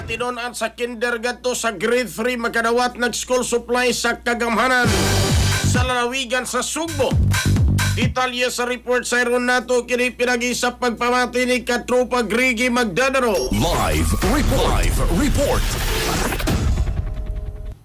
tinunan sa kindergarten sa grade 3 magkadawat nag-school supply sa kagamhanan sa lalawigan sa Sugbo. Detalye sa report sa iron nato kini pinagi sa pagpamati ni Katropa Grigi Magdadaro. Live report.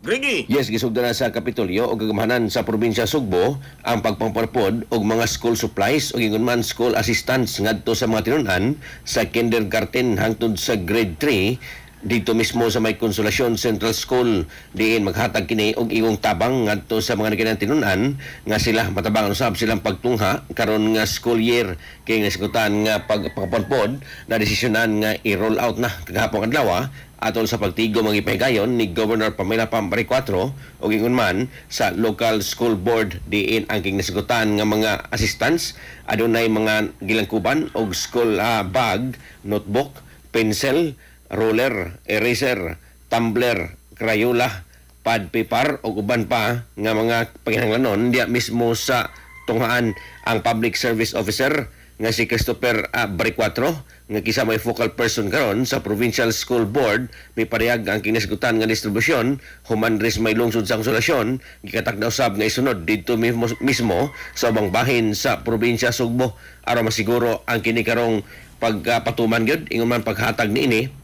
Grigi. Yes, gisugdan na sa Kapitolyo o gagamhanan sa probinsya Sugbo ang pagpangparpod og mga school supplies o ingon man school assistance ngadto sa mga tinunan sa kindergarten hangtod sa grade 3 dito mismo sa may Konsolasyon Central School. Diin maghatag kini og iwong tabang ngadto sa mga naginang tinunan nga sila matabang usab silang pagtungha karon nga school year kay nasigutan nga pagpangparpod na desisyonan nga i-roll out na kagahapon adlaw atol sa pagtigo mga ipahigayon ni Governor Pamela Pambari 4 o ingon man sa local school board diin ang kinasigutan nga mga assistants adunay mga gilangkuban og school bag, notebook, pencil, ruler, eraser, tumbler, crayola, pad paper o uban pa nga mga panginahanglanon diya mismo sa tunghaan ang public service officer nga si Christopher Baricquatro nga kisa may focal person karon sa Provincial School Board may parehag ang kinasigutan nga distribusyon human res may lungsod sa Konsolasyon gikatak na usab nga isunod dito mismo sa ubang bahin sa probinsya Sugbo aron masiguro ang kini karong pagpatuman gyud ingon man paghatag niini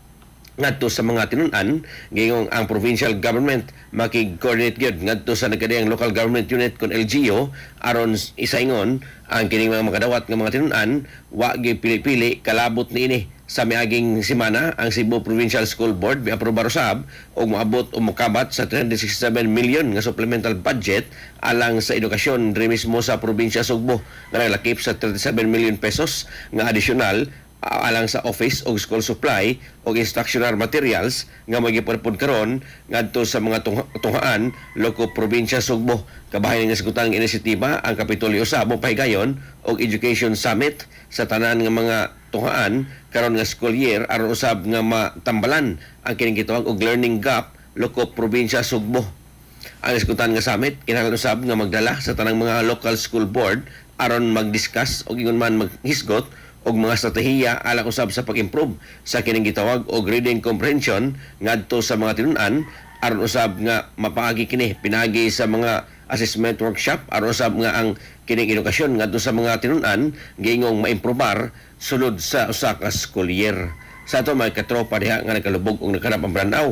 ngadto sa mga tinunan gayong ang provincial government makig-coordinate gyud ngadto sa nagkadiyang local government unit kon LGU aron isaingon ang kining mga makadawat nga mga tinunan wa gyud pili-pili kalabot niini sa miaging semana ang Cebu Provincial School Board miaprobar usab og moabot o mokabat sa 367 million nga supplemental budget alang sa edukasyon diri mismo sa probinsya Sugbo nga naglakip sa 37 million pesos nga additional alang sa office o school supply o instructional materials nga magipurpod karon ngadto sa mga tunghaan loko probinsya Sugbo. Kabahin nga sigutan ng inisitiba ang Kapitolyo sa Abong Pahigayon o Education Summit sa tanan nga mga tunghaan karon nga school year aron usab nga matambalan ang kining gitawag og learning gap loko probinsya Sugbo. Ang sigutan nga summit kinahanglan usab nga magdala sa tanang mga local school board aron mag-discuss o ingon man maghisgot og mga estratehiya alang usab sa pag-improve sa kining gitawag og reading comprehension ngadto sa mga tinunan aron usab nga mapaagi kini pinagi sa mga assessment workshop aron usab nga ang kining edukasyon ngadto sa mga tinunan gingong maimprobar sulod sa usa ka school year. Sa ato mga katropa diha nga nakalubog og nakanap ang branaw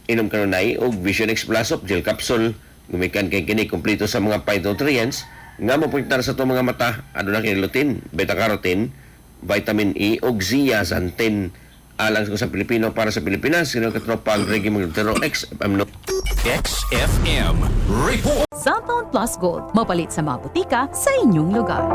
inom kanunay og Vision X Plus of Gel Capsule gumikan kay kini kompleto sa mga phytonutrients nga mapuntar sa ato mga mata aduna kini lutein, beta-carotene, vitamin E o zeaxanthin alang sa Pilipino para sa Pilipinas. Sino katropa ang Grigi Magdadaro XFM XFM report. Cellphone Plus Gold, mapalit sa mga butika sa inyong lugar.